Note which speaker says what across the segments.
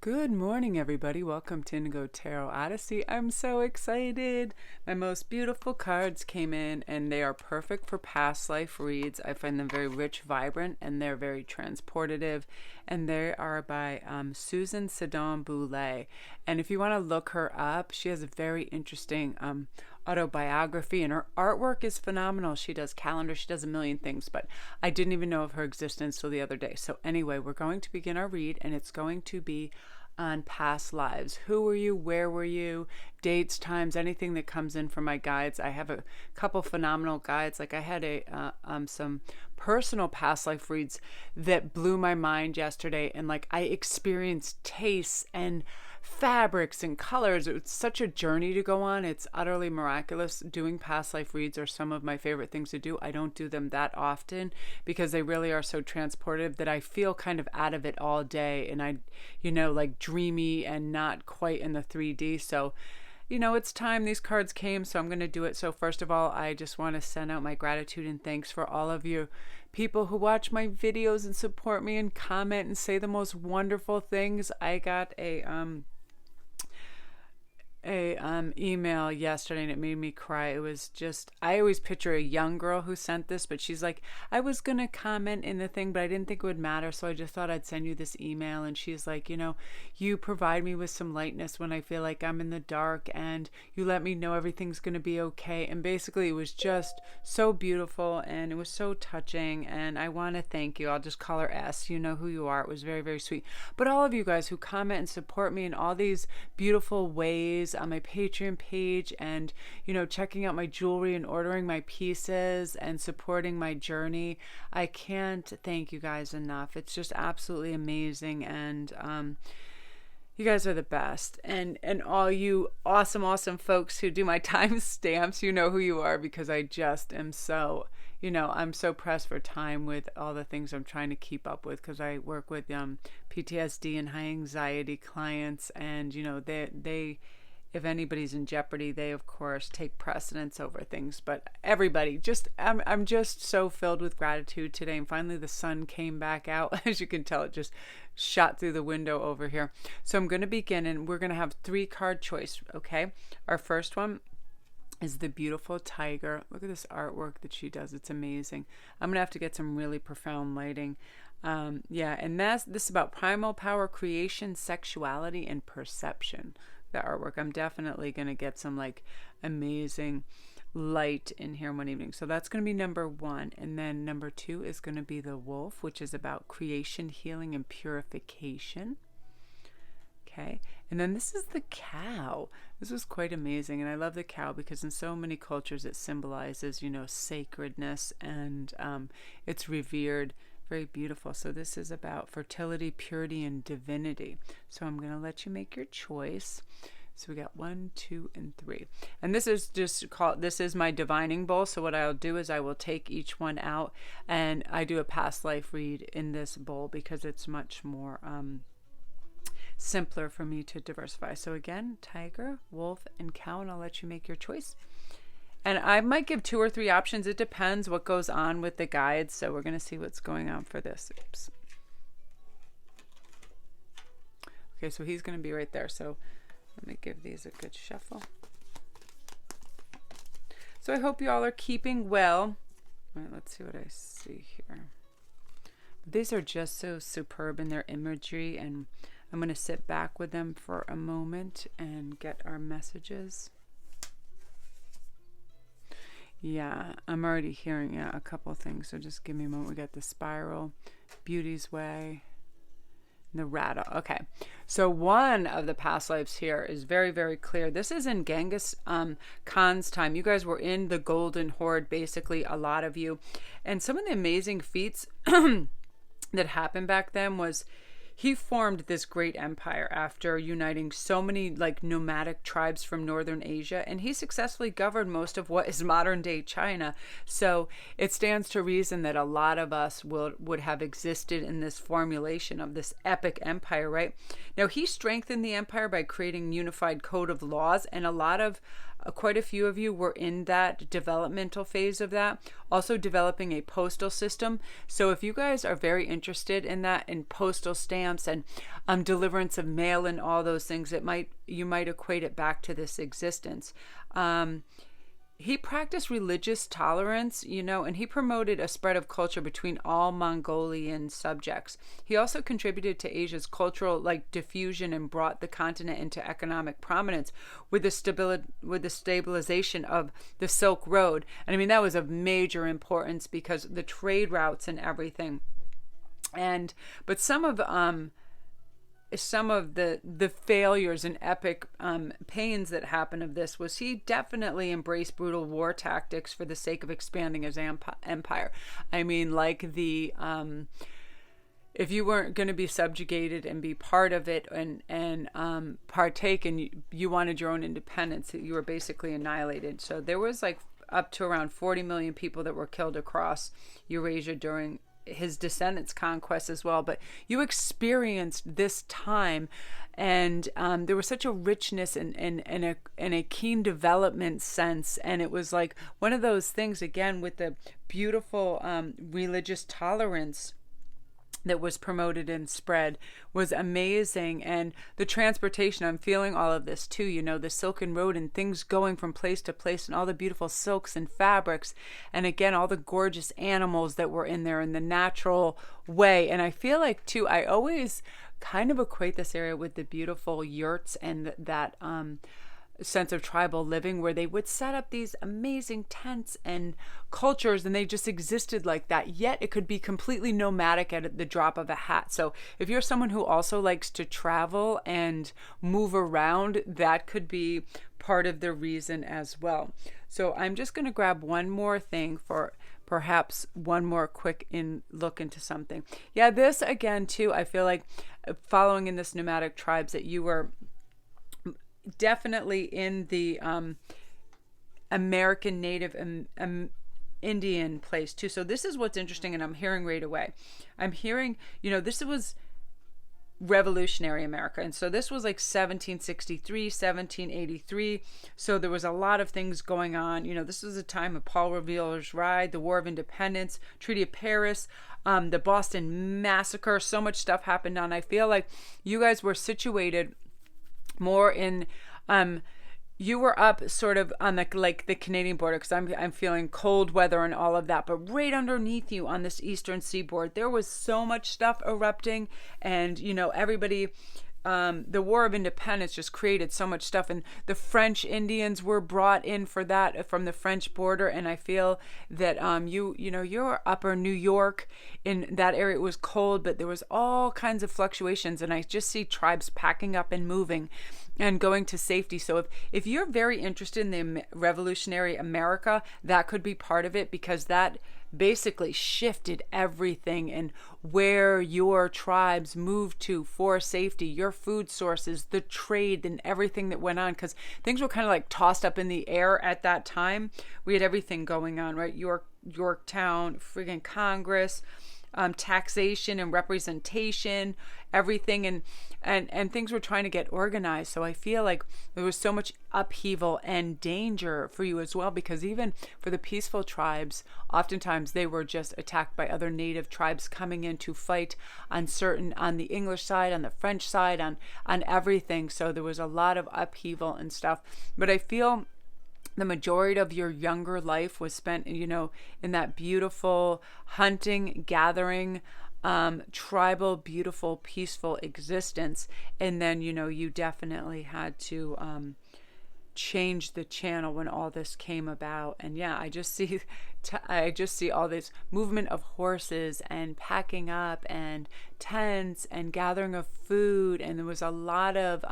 Speaker 1: Good morning, everybody. Welcome to Indigo Tarot Odyssey. I'm so excited. My most beautiful cards came in, and they are perfect for past life reads. I find them very rich, vibrant, and they're very transportative. And they are by Susan Sedon Boulay. And if you want to look her up, she has a very interesting autobiography, and her artwork is phenomenal. She does calendars, she does a million things, but I didn't even know of her existence till the other day. So anyway, we're going to begin our read, and it's going to be on past lives. Who were you? Where were you? Dates, times, anything that comes in from my guides. I have a couple phenomenal guides. Like I had some personal past life reads that blew my mind yesterday, and like I experienced tastes and fabrics and colors. It's such a journey to go on. It's utterly miraculous. Doing past life reads are some of my favorite things to do. I don't do them that often because they really are so transportive that I feel kind of out of it all day, and I, like dreamy and not quite in the 3D. So it's time these cards came, so I'm going to do it. So first of all, I just want to send out my gratitude and thanks for all of you people who watch my videos and support me and comment and say the most wonderful things. I got a email yesterday, and it made me cry. It was just, I always picture a young girl who sent this, but she's like, I was gonna comment in the thing, but I didn't think it would matter, so I just thought I'd send you this email. And she's like, you provide me with some lightness when I feel like I'm in the dark, and you let me know everything's gonna be okay. And basically it was just so beautiful, and it was so touching, and I want to thank you. I'll just call her S. You know who you are. It was very, very sweet. But all of you guys who comment and support me in all these beautiful ways on my Patreon page, and checking out my jewelry and ordering my pieces and supporting my journey, I can't thank you guys enough. It's just absolutely amazing, and you guys are the best. And all you awesome folks who do my time stamps, you know who you are, because I just am so I'm so pressed for time with all the things I'm trying to keep up with, because I work with PTSD and high anxiety clients, and they if anybody's in jeopardy, they of course take precedence over things. But everybody, I'm just so filled with gratitude today. And finally the sun came back out. As you can tell, it just shot through the window over here. So I'm going to begin, and we're going to have 3 card choice. Okay, our first one is the beautiful tiger. Look at this artwork that she does. It's amazing. I'm gonna have to get some really profound lighting. And this is about primal power, creation, sexuality, and perception. The artwork, I'm definitely gonna get some like amazing light in here one evening. So that's gonna be number 1. And then number 2 is gonna be the wolf, which is about creation, healing, and purification. Okay, and then this is the cow. This was quite amazing, and I love the cow because in so many cultures it symbolizes, sacredness, and it's revered. Very beautiful. So this is about fertility, purity, and divinity. So I'm going to let you make your choice. So we got 1, 2, and 3. And this is this is my divining bowl. So what I'll do is I will take each one out, and I do a past life read in this bowl because it's much more simpler for me to diversify. So again, tiger, wolf, and cow, and I'll let you make your choice. And I might give 2 or 3 options. It depends what goes on with the guides. So we're going to see what's going on for this. Oops. Okay, so he's going to be right there. So let me give these a good shuffle. So I hope you all are keeping well. All right, let's see what I see here. These are just so superb in their imagery, and I'm going to sit back with them for a moment and get our messages. Yeah, I'm already hearing a couple of things, so just give me a moment. We got the spiral, Beauty's Way, and the rattle. Okay, so one of the past lives here is very, very clear. This is in Genghis Khan's time. You guys were in the Golden Horde, basically, a lot of you. And some of the amazing feats that happened back then was he formed this great empire after uniting so many like nomadic tribes from northern Asia, and he successfully governed most of what is modern day China. So it stands to reason that a lot of us would have existed in this formulation of this epic empire, right? Now he strengthened the empire by creating a unified code of laws, and a lot of quite a few of you were in that developmental phase of that. Also developing a postal system. So if you guys are very interested in that, in postal stamps and deliverance of mail and all those things, you might equate it back to this existence. He practiced religious tolerance, and he promoted a spread of culture between all Mongolian subjects. He also contributed to Asia's cultural diffusion and brought the continent into economic prominence with the stabilization of the Silk Road. And I mean, that was of major importance because the trade routes and everything. But some of the failures and epic pains that happened of this was he definitely embraced brutal war tactics for the sake of expanding his empire. I mean, if you weren't going to be subjugated and be part of it and partake, and you wanted your own independence, you were basically annihilated. So there was up to around 40 million people that were killed across Eurasia during his descendants' conquest as well. But you experienced this time, and there was such a richness and a keen development sense, and it was like one of those things, again, with the beautiful religious tolerance that was promoted and spread was amazing. And the transportation, I'm feeling all of this too, the Silken Road and things going from place to place and all the beautiful silks and fabrics, and again all the gorgeous animals that were in there in the natural way. And I feel like too, I always kind of equate this area with the beautiful yurts and that sense of tribal living, where they would set up these amazing tents and cultures, and they just existed like that, yet it could be completely nomadic at the drop of a hat. So if you're someone who also likes to travel and move around, that could be part of the reason as well. So I'm just going to grab one more thing for perhaps one more quick look into something. Yeah, this again too, I feel like following in this nomadic tribes, that you were definitely in the American Native Indian place too. So this is what's interesting, and I'm hearing right away. I'm hearing, this was revolutionary America, and so this was 1763, 1783. So there was a lot of things going on. This was a time of Paul Revere's Ride, the War of Independence, Treaty of Paris, the Boston Massacre. So much stuff happened on. I feel like you guys were situated more in you were up sort of on the Canadian border, because I'm feeling cold weather and all of that, but right underneath you on this eastern seaboard there was so much stuff erupting, and everybody, the War of Independence just created so much stuff, and the French Indians were brought in for that from the French border. And I feel that you're upper New York, in that area it was cold, but there was all kinds of fluctuations, and I just see tribes packing up and moving and going to safety. So if you're very interested in the revolutionary America, that could be part of it, because that basically shifted everything, and where your tribes moved to for safety, your food sources, the trade, and everything that went on, because things were kind of tossed up in the air at that time. We had everything going on, right? Yorktown, friggin' Congress, taxation and representation, everything, and things were trying to get organized. So I feel like there was so much upheaval and danger for you as well, because even for the peaceful tribes, oftentimes they were just attacked by other native tribes coming in to fight on the English side, on the French side, on everything. So there was a lot of upheaval and stuff. But I feel the majority of your younger life was spent, in that beautiful hunting, gathering, tribal, beautiful, peaceful existence. And then, you definitely had to change the channel when all this came about. And yeah, I just see all this movement of horses and packing up and tents and gathering of food, and there was a lot of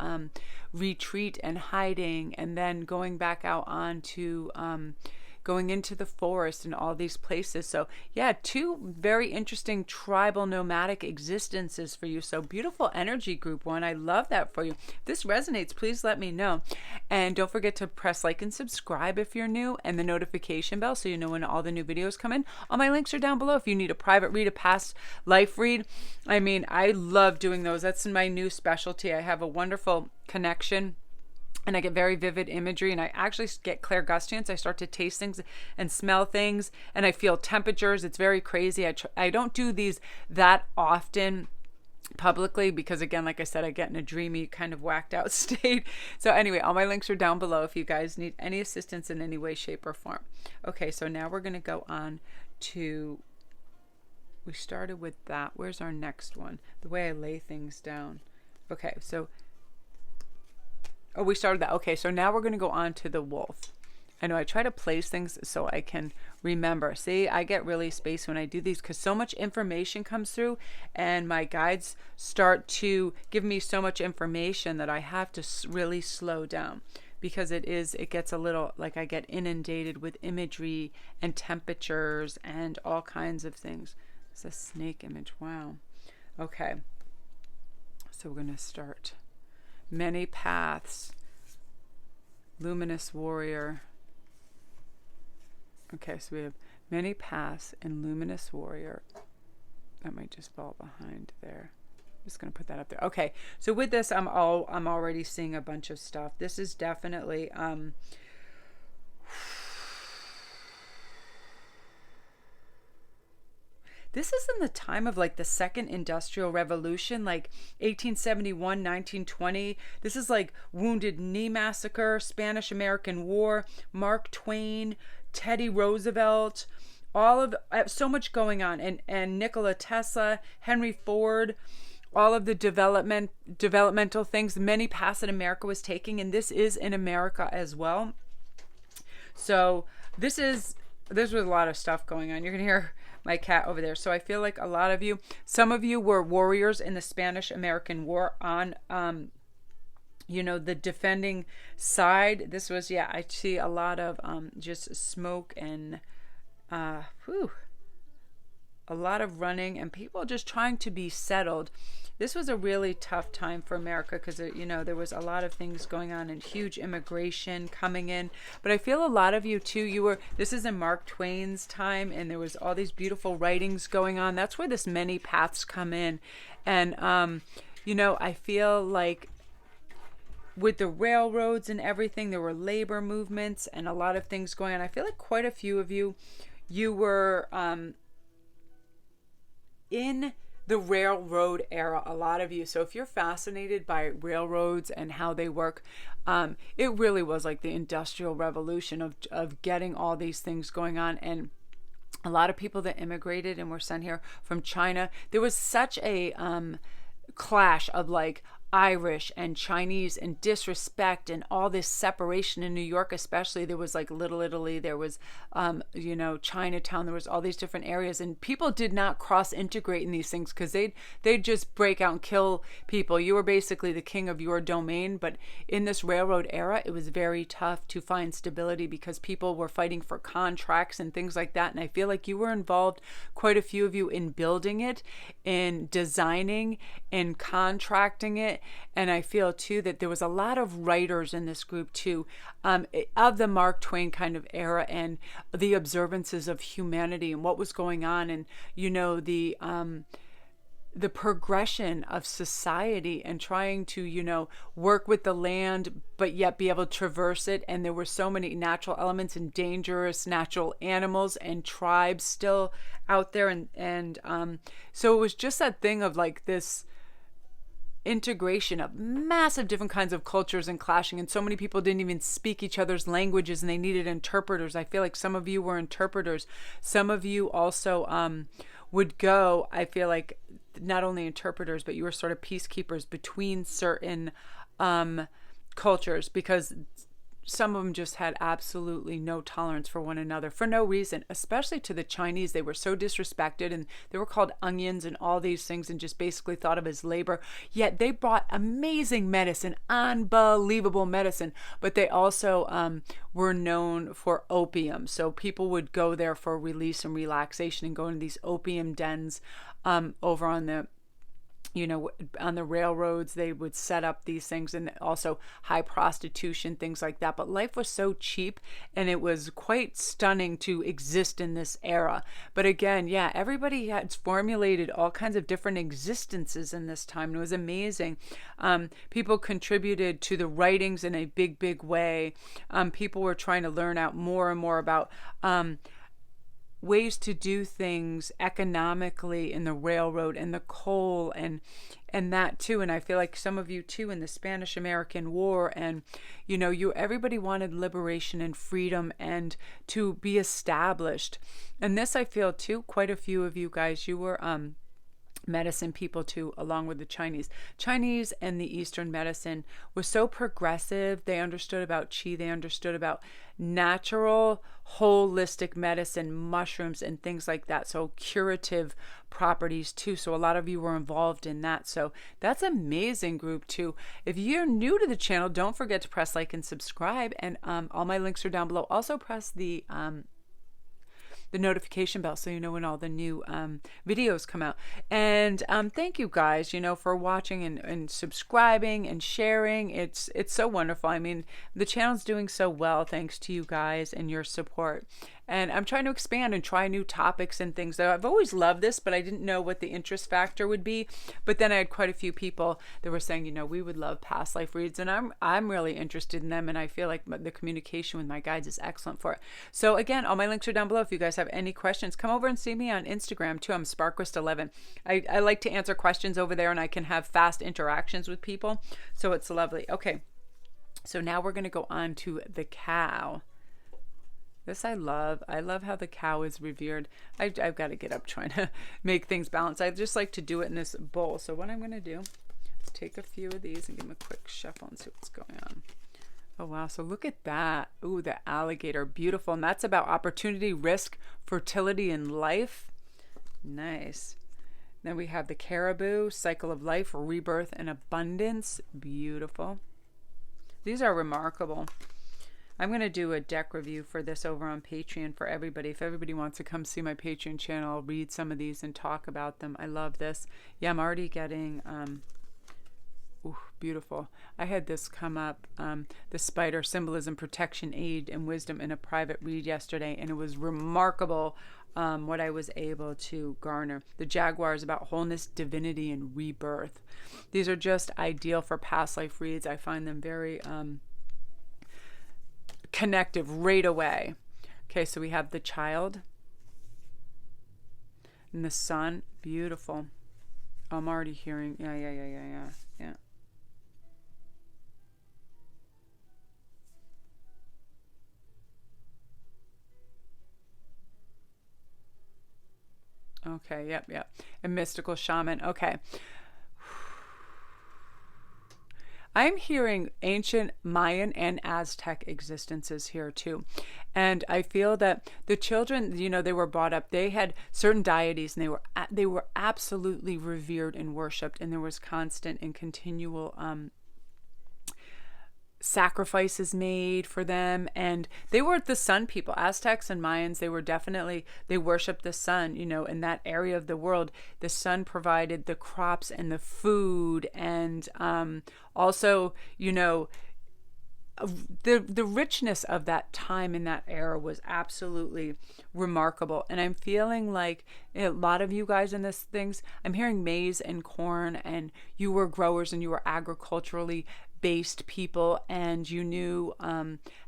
Speaker 1: retreat and hiding, and then going back out onto going into the forest and all these places. So yeah, two very interesting tribal nomadic existences for you. So beautiful energy, group one. I love that for you. If this resonates, please let me know. And don't forget to press like and subscribe if you're new, and the notification bell so you know when all the new videos come in. All my links are down below if you need a private read, a past life read. I mean, I love doing those. That's my new specialty. I have a wonderful connection and I get very vivid imagery, and I actually get clairgustance. I start to taste things and smell things, and I feel temperatures. It's very crazy. I don't do these that often publicly because, again, like I said, I get in a dreamy kind of whacked out state. So anyway, all my links are down below if you guys need any assistance in any way, shape, or form. Okay, so now we're going to go on to, we started with that. Where's our next one? The way I lay things down. Okay, so, oh, we started that. Okay, so now we're going to go on to the wolf. I know I try to place things so I can remember. See, I get really spacey when I do these because so much information comes through and my guides start to give me so much information that I have to really slow down because it gets a little, like I get inundated with imagery and temperatures and all kinds of things. It's a snake image. Wow. Okay. So we're going to start. Many paths. Luminous warrior. Okay, so we have many paths and luminous warrior. That might just fall behind there. I'm just going to put that up there. Okay, so with this, I'm already seeing a bunch of stuff. This is definitely this is in the time of like the second industrial revolution, like 1871, 1920. This is like Wounded Knee Massacre, Spanish American War, Mark Twain, Teddy Roosevelt, all of so much going on, and Nikola Tesla, Henry Ford, all of the developmental things, many paths that America was taking, and this is in America as well. So there's a lot of stuff going on. You're gonna hear my cat over there. So I feel like a lot of you, some of you were warriors in the Spanish American War on the defending side. This was, yeah, I see a lot of just smoke and a lot of running and people just trying to be settled. This was a really tough time for America because, there was a lot of things going on and huge immigration coming in. But I feel a lot of you too, this is in Mark Twain's time and there was all these beautiful writings going on. That's where this many paths come in. And, I feel like with the railroads and everything, there were labor movements and a lot of things going on. I feel like quite a few of you were in the railroad era, a lot of you. So if you're fascinated by railroads and how they work, it really was like the Industrial Revolution of getting all these things going on. And a lot of people that immigrated and were sent here from China, there was such a clash of like Irish and Chinese and disrespect and all this separation in New York, especially. There was like Little Italy, there was Chinatown, there was all these different areas, and people did not cross integrate in these things because they'd just break out and kill people. You were basically the king of your domain. But in this railroad era, it was very tough to find stability because people were fighting for contracts and things like that. And I feel like you were involved, quite a few of you, in building it, in designing, in contracting it. And I feel too that there was a lot of writers in this group too, of the Mark Twain kind of era and the observances of humanity and what was going on, and the progression of society and trying to work with the land but yet be able to traverse it. And there were so many natural elements and dangerous natural animals and tribes still out there, and so it was just that thing of like this integration of massive different kinds of cultures and clashing, and so many people didn't even speak each other's languages and they needed interpreters. I feel like some of you were interpreters. Some of you also would go, I feel like, not only interpreters, but you were sort of peacekeepers between certain cultures, because some of them just had absolutely no tolerance for one another for no reason, especially to the Chinese. They were so disrespected and they were called onions and all these things and just basically thought of as labor. Yet they brought amazing medicine, unbelievable medicine, but they also were known for opium. So people would go there for release and relaxation and go into these opium dens over on the you know, on the railroads, they would set up these things, and also high prostitution, things like that. But life was so cheap, and it was quite stunning to exist in this era. But again, yeah, everybody had formulated all kinds of different existences in this time. It was amazing. People contributed to the writings in a big, big way. People were trying to learn out more and more about ways to do things economically in the railroad and the coal and that too. And I feel like some of you too in the Spanish American War, and you know, everybody wanted liberation and freedom and to be established. And this, I feel too, quite a few of you guys, you were medicine people too, along with the Chinese and the Eastern medicine was so progressive. They understood about qi, they understood about natural holistic medicine, mushrooms and things like that, so curative properties too. So a lot of you were involved in that, so that's amazing group too. If you're new to the channel, don't forget to press like and subscribe, and all my links are down below. Also press the notification bell so you know when all the new videos come out. And thank you guys, you know, for watching and subscribing and sharing. It's so wonderful. I mean, the channel's doing so well thanks to you guys and your support. And I'm trying to expand and try new topics and things. I've always loved this, but I didn't know what the interest factor would be. But then I had quite a few people that were saying, you know, we would love past life reads, and I'm really interested in them, and I feel like the communication with my guides is excellent for it. So again, all my links are down below. If you guys have any questions, come over and see me on Instagram too. I'm Sparquist11. I like to answer questions over there, and I can have fast interactions with people, so it's lovely. Okay, so now we're going to go on to the cow. This I love. I love how the cow is revered. I've got to get up trying to make things balanced. I just like to do it in this bowl. So what I'm going to do is take a few of these and give them a quick shuffle and see what's going on. Oh, wow. So look at that. Ooh, the alligator. Beautiful. And that's about opportunity, risk, fertility, and life. Nice. Then we have the caribou, cycle of life, rebirth, and abundance. Beautiful. These are remarkable. I'm going to do a deck review for this over on Patreon for everybody. If everybody wants to come see my Patreon channel, I'll read some of these and talk about them. I love this. Yeah, I'm already getting, ooh, beautiful. I had this come up, the spider, symbolism, protection, aid, and wisdom in a private read yesterday, and it was remarkable what I was able to garner. The jaguar is about wholeness, divinity, and rebirth. These are just ideal for past life reads. I find them very connective right away. Okay, so we have the child and the sun. Beautiful. Oh, I'm already hearing. Yeah. Okay, yep. A mystical shaman. Okay. I'm hearing ancient Mayan and Aztec existences here too. And I feel that the children, you know, they were brought up, they had certain deities, and they were absolutely revered and worshipped, and there was constant and continual sacrifices made for them. And they were the sun people. Aztecs and Mayans, they worshiped the sun. You know, in that area of the world, the sun provided the crops and the food, and also, you know, the richness of that time in that era was absolutely remarkable. And I'm feeling like a lot of you guys in this things, I'm hearing maize and corn, and you were growers and you were agriculturally based people, and you knew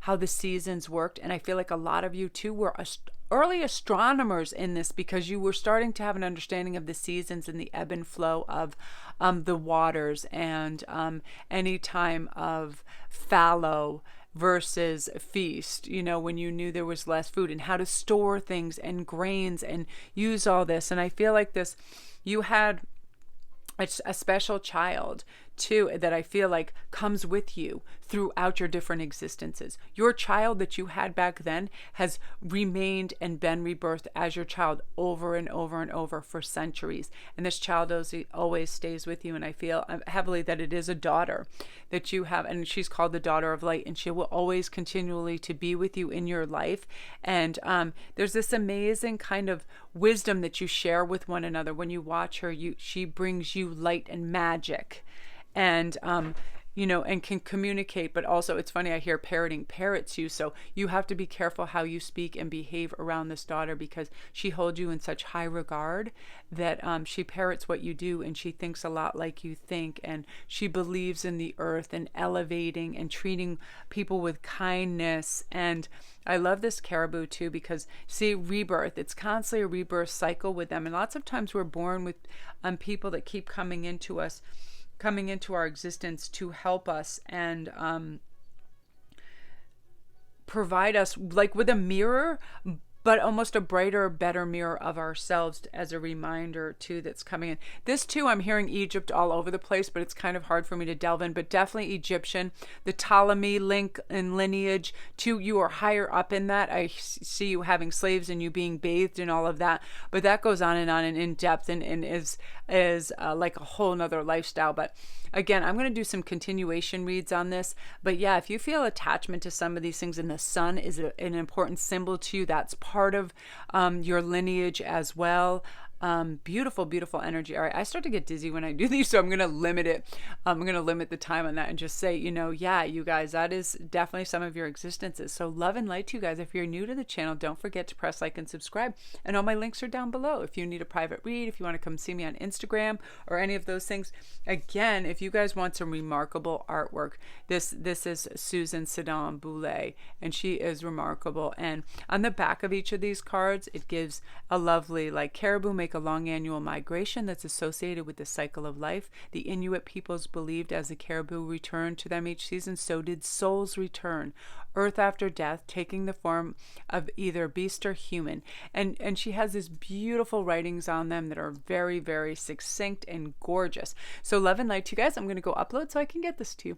Speaker 1: how the seasons worked. And I feel like a lot of you too were early astronomers in this, because you were starting to have an understanding of the seasons and the ebb and flow of the waters, and any time of fallow versus feast, you know, when you knew there was less food, and how to store things and grains and use all this. And I feel like this, you had a special child too, that I feel like comes with you throughout your different existences. Your child that you had back then has remained and been rebirthed as your child over and over and over for centuries. And this child always stays with you. And I feel heavily that it is a daughter that you have, and she's called the daughter of light, and she will always continually to be with you in your life. And there's this amazing kind of wisdom that you share with one another. When you watch her, she brings you light and magic, and and can communicate. But also, it's funny, I hear parroting parrots you, so you have to be careful how you speak and behave around this daughter, because she holds you in such high regard that she parrots what you do, and she thinks a lot like you think, and she believes in the earth and elevating and treating people with kindness. And I love this caribou too, because see, rebirth, it's constantly a rebirth cycle with them. And lots of times we're born with people that keep coming into our existence to help us and provide us like with a mirror, but almost a brighter, better mirror of ourselves as a reminder too that's coming in. This too, I'm hearing Egypt all over the place, but it's kind of hard for me to delve in, but definitely Egyptian, the Ptolemy link and lineage too. You are higher up in that. I see you having slaves and you being bathed and all of that, but that goes on and in depth and is like a whole nother lifestyle. But again, I'm going to do some continuation reads on this. But yeah, if you feel attachment to some of these things, and the sun is an important symbol to you, that's part of your lineage as well. Beautiful, beautiful energy. All right, I start to get dizzy when I do these, so I'm going to limit it. I'm going to limit the time on that and just say, yeah, you guys, that is definitely some of your existences. So love and light to you guys. If you're new to the channel, don't forget to press like and subscribe. And all my links are down below. If you need a private read, if you want to come see me on Instagram or any of those things. Again, if you guys want some remarkable artwork, this is Susan Sedan Boulay, and she is remarkable. And on the back of each of these cards, it gives a lovely, like, caribou make a long annual migration that's associated with the cycle of life. The Inuit peoples believed as the caribou returned to them each season, so did souls return, earth after death, taking the form of either beast or human. And she has these beautiful writings on them that are very, very succinct and gorgeous. So love and light to you guys. I'm going to go upload so I can get this to you.